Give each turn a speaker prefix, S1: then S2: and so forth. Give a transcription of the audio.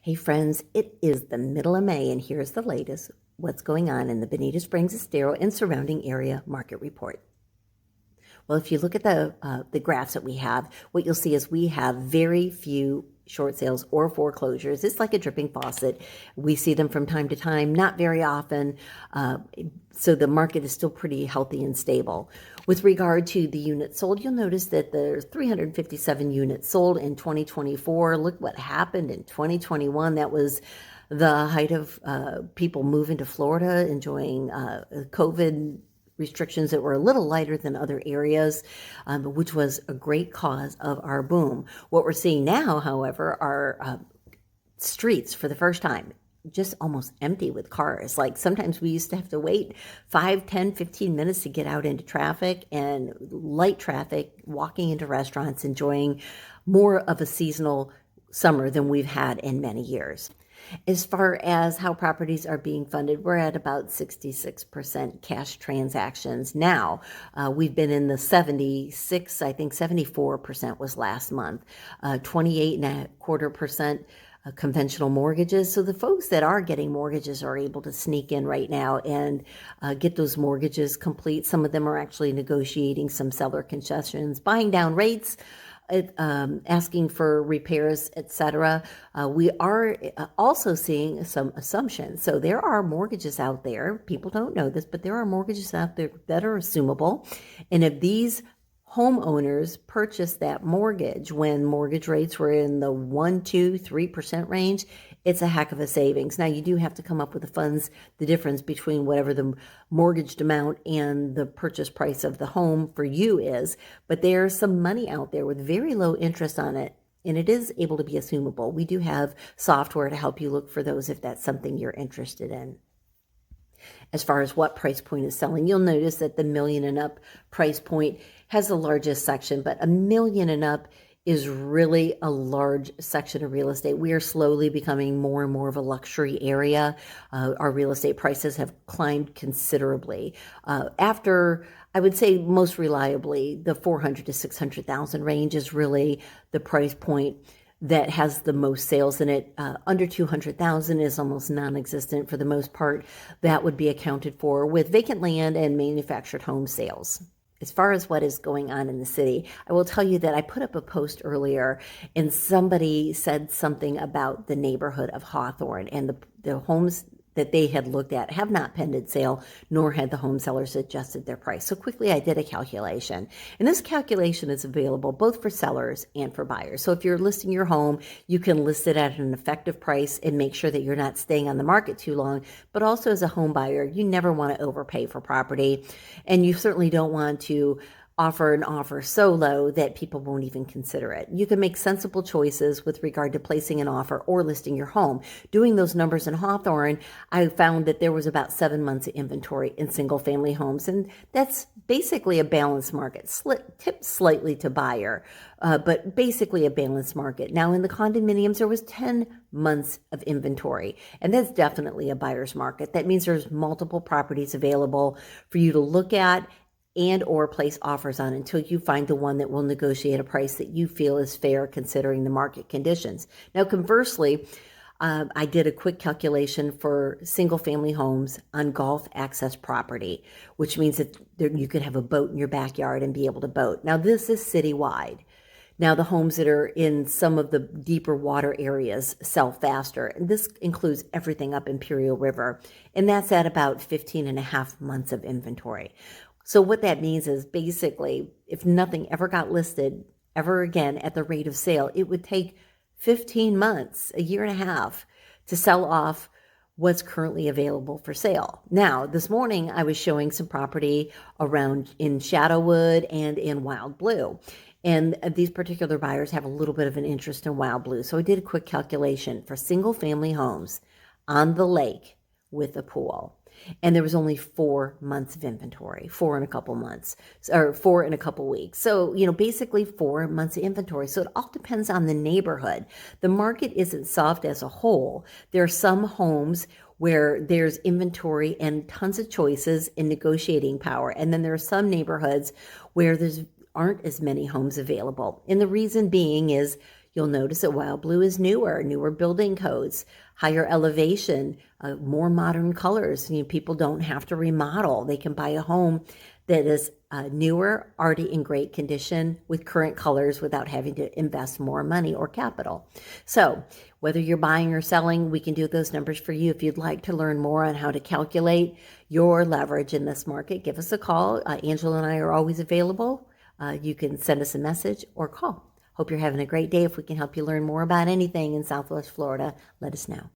S1: Hey friends, it is the middle of May and here's the latest what's going on in the Bonita Springs, Estero, and surrounding area market report. Well, if you look at the graphs that we have, what you'll see is we have very few short sales or foreclosures. It's like a dripping faucet. We see them from time to time, not very often. So the market is still pretty healthy and stable. With regard to the units sold, you'll notice that there's 357 units sold in 2024. Look what happened in 2021. That was the height of people moving to Florida, enjoying COVID restrictions that were a little lighter than other areas, which was a great cause of our boom. What we're seeing now, however, are streets for the first time just almost empty with cars. Like sometimes we used to have to wait 5, 10, 15 minutes to get out into traffic, and light traffic, walking into restaurants, enjoying more of a seasonal summer than we've had in many years. As far as how properties are being funded, we're at about 66% cash transactions now. We've been in the 76, I think 74% was last month, 28.25% conventional mortgages. So the folks that are getting mortgages are able to sneak in right now and get those mortgages complete. Some of them are actually negotiating some seller concessions, buying down rates, asking for repairs, etc. We are also seeing some assumptions. So there are mortgages out there. People don't know this, but there are mortgages out there that are assumable. And if these homeowners purchased that mortgage when mortgage rates were in the 1, 2, 3% range, it's a heck of a savings. Now, you do have to come up with the funds, the difference between whatever the mortgaged amount and the purchase price of the home for you is, but there's some money out there with very low interest on it, and it is able to be assumable. We do have software to help you look for those if that's something you're interested in. As far as what price point is selling, you'll notice that the million and up price point has the largest section, but $1 million and up is really a large section of real estate. We are slowly becoming more and more of a luxury area. Our real estate prices have climbed considerably. After, I would say most reliably, the 400 to 600,000 range is really the price point that has the most sales in it. Under 200,000 is almost non-existent for the most part. That would be accounted for with vacant land and manufactured home sales. As far as what is going on in the city, I will tell you that I put up a post earlier and somebody said something about the neighborhood of Hawthorne, and the homes that they had looked at have not pended sale, nor had the home sellers adjusted their price. So quickly I did a calculation, and this calculation is available both for sellers and for buyers. So if you're listing your home, you can list it at an effective price and make sure that you're not staying on the market too long. But also as a home buyer, you never want to overpay for property, and you certainly don't want to offer an offer so low that people won't even consider it. You can make sensible choices with regard to placing an offer or listing your home. Doing those numbers in Hawthorne, I found that there was about 7 months of inventory in single family homes, and that's basically a balanced market, tipped slightly to buyer, but basically a balanced market. Now in the condominiums, there was 10 months of inventory, and that's definitely a buyer's market. That means there's multiple properties available for you to look at and or place offers on until you find the one that will negotiate a price that you feel is fair considering the market conditions. Now, conversely, I did a quick calculation for single family homes on Gulf access property, which means that you could have a boat in your backyard and be able to boat. Now, this is citywide. Now, the homes that are in some of the deeper water areas sell faster, and this includes everything up Imperial River, and that's at about 15 and a half months of inventory. So what that means is basically, if nothing ever got listed ever again at the rate of sale, it would take 15 months, a year and a half, to sell off what's currently available for sale. Now, this morning I was showing some property around in Shadowwood and in Wild Blue. And these particular buyers have a little bit of an interest in Wild Blue. So I did a quick calculation for single family homes on the lake with a pool. And there was only 4 months of inventory, 4 and a couple months, or 4 and a couple weeks. So, basically 4 months of inventory. So it all depends on the neighborhood. The market isn't soft as a whole. There are some homes where there's inventory and tons of choices and negotiating power. And then there are some neighborhoods where aren't as many homes available. And the reason being is You'll notice that Wild Blue is newer building codes, higher elevation, more modern colors. People don't have to remodel. They can buy a home that is newer, already in great condition with current colors without having to invest more money or capital. So whether you're buying or selling, we can do those numbers for you. If you'd like to learn more on how to calculate your leverage in this market, give us a call. Angela and I are always available. You can send us a message or call. Hope you're having a great day. If we can help you learn more about anything in Southwest Florida, let us know.